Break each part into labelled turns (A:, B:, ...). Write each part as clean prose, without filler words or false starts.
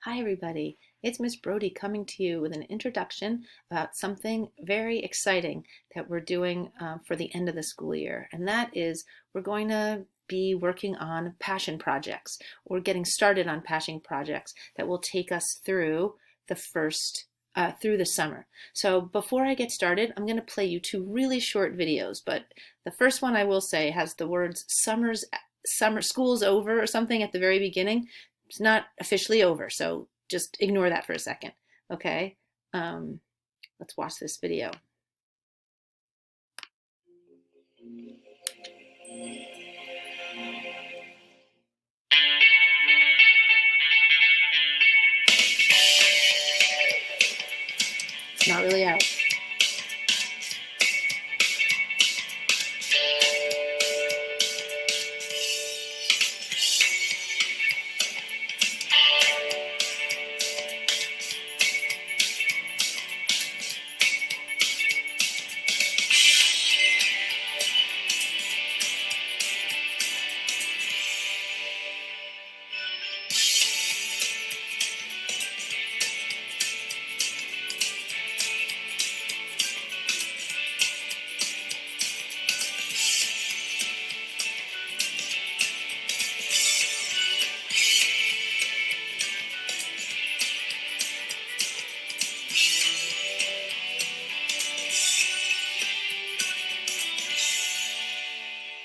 A: Hi, everybody. It's Miss Brody coming to you with an introduction about something very exciting that we're doing for the end of the school year. And that is we're going to be working on passion projects or getting started on passion projects that will take us through through the summer. So before I get started, I'm going to play you two really short videos. But the first one I will say has the words summer school's over or something at the very beginning. It's not officially over, so just ignore that for a second, okay? Um, let's watch this video. It's not really out.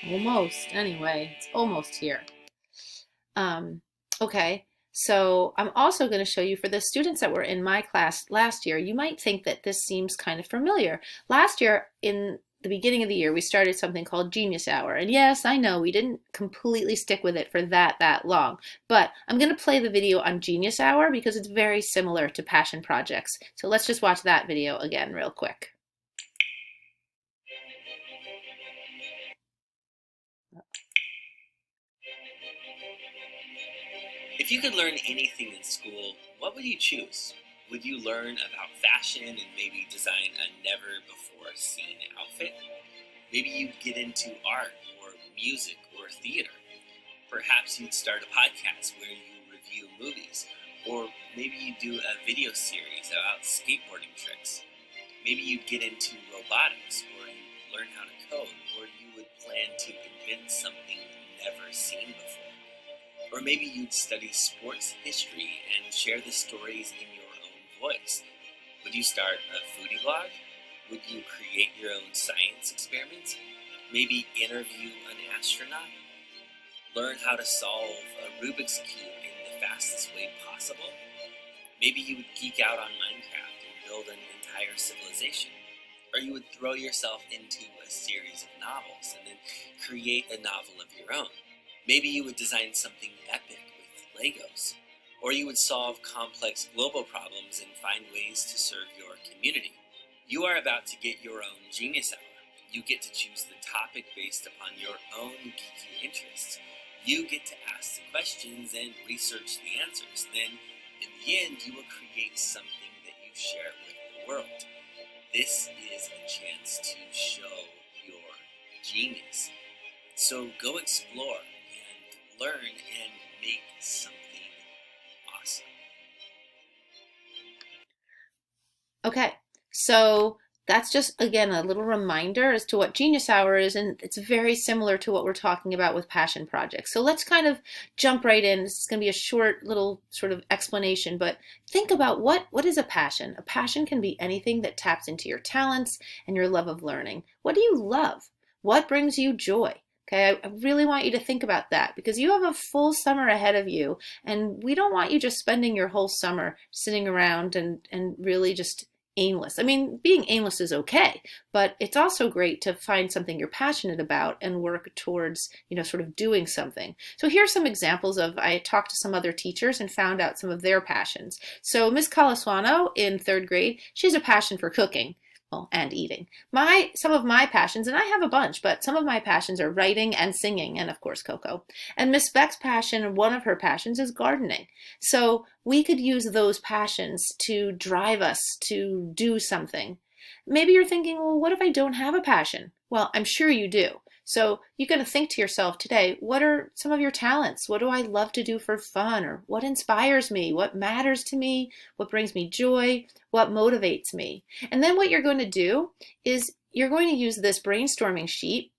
A: Almost, anyway, it's almost here. Okay, so I'm also going to show you for the students that were in my class last year, you might think that this seems kind of familiar. Last year, in the beginning of the year, we started something called Genius Hour. And yes, I know we didn't completely stick with it for that long, but I'm going to play the video on Genius Hour because it's very similar to passion projects. So let's just watch that video again real quick.
B: If you could learn anything in school, what would you choose? Would you learn about fashion and maybe design a never-before-seen outfit? Maybe you'd get into art or music or theater. Perhaps you'd start a podcast where you review movies, or maybe you'd do a video series about skateboarding tricks. Maybe you'd get into robotics, or you'd learn how to code, or you would plan to invent something never seen before. Or maybe you'd study sports history and share the stories in your own voice. Would you start a foodie blog? Would you create your own science experiments? Maybe interview an astronaut? Learn how to solve a Rubik's Cube in the fastest way possible? Maybe you would geek out on Minecraft and build an entire civilization. Or you would throw yourself into a series of novels and then create a novel of your own. Maybe you would design something epic with Legos, or you would solve complex global problems and find ways to serve your community. You are about to get your own Genius Hour. You get to choose the topic based upon your own geeky interests. You get to ask the questions and research the answers. Then, in the end, you will create something that you share with the world. This is a chance to show your genius. So go explore, learn, and make something awesome.
A: Okay, so that's just, again, a little reminder as to what Genius Hour is, and it's very similar to what we're talking about with passion projects. So let's kind of jump right in. This is going to be a short little sort of explanation, but think about what is a passion? A passion can be anything that taps into your talents and your love of learning. What do you love? What brings you joy? Okay, I really want you to think about that because you have a full summer ahead of you, and we don't want you just spending your whole summer sitting around and really just aimless. I mean, being aimless is okay, but it's also great to find something you're passionate about and work towards, sort of doing something. So here's some examples of, I talked to some other teachers and found out some of their passions. So Ms. Calaswano in third grade, she has a passion for cooking. Well, and eating. Some of my passions, and I have a bunch, but some of my passions are writing and singing, and of course Coco. And Miss Beck's passion, one of her passions, is gardening. So we could use those passions to drive us to do something. Maybe you're thinking, well, what if I don't have a passion? Well, I'm sure you do. So you're going to think to yourself today, what are some of your talents? What do I love to do for fun? Or what inspires me? What matters to me? What brings me joy? What motivates me? And then what you're going to do is you're going to use this brainstorming sheet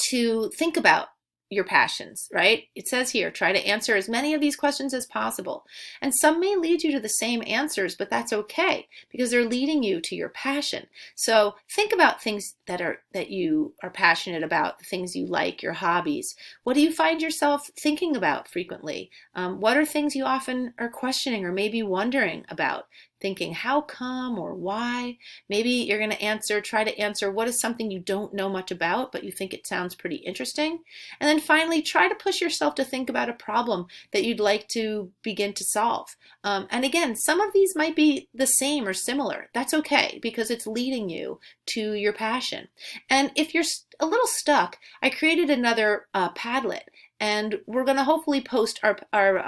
A: to think about your passions, right? It says here, try to answer as many of these questions as possible. And some may lead you to the same answers, but that's okay because they're leading you to your passion. So think about things that you are passionate about, the things you like, your hobbies. What do you find yourself thinking about frequently? What are things you often are questioning or maybe wondering about? Thinking how come or why. Maybe you're going to try to answer what is something you don't know much about, but you think it sounds pretty interesting. And then finally, try to push yourself to think about a problem that you'd like to begin to solve. And again, some of these might be the same or similar. That's okay because it's leading you to your passion. And if you're a little stuck, I created another Padlet. And we're going to hopefully post our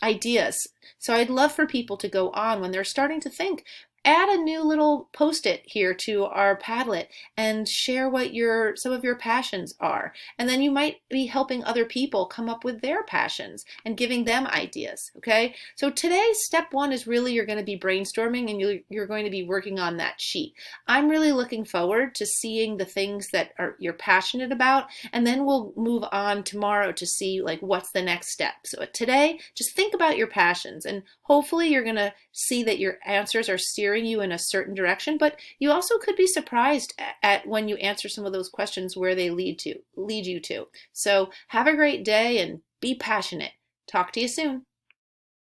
A: ideas. So I'd love for people to go on when they're starting to think, add a new little post-it here to our Padlet and share what some of your passions are. And then you might be helping other people come up with their passions and giving them ideas, okay? So today, step one is really you're going to be brainstorming and you're going to be working on that sheet. I'm really looking forward to seeing the things that you're passionate about, and then we'll move on tomorrow to see like what's the next step. So today, just think about your passions and hopefully you're going to see that your answers are steering you in a certain direction, but you also could be surprised at when you answer some of those questions where they lead you to. So have a great day and be passionate. Talk to you soon.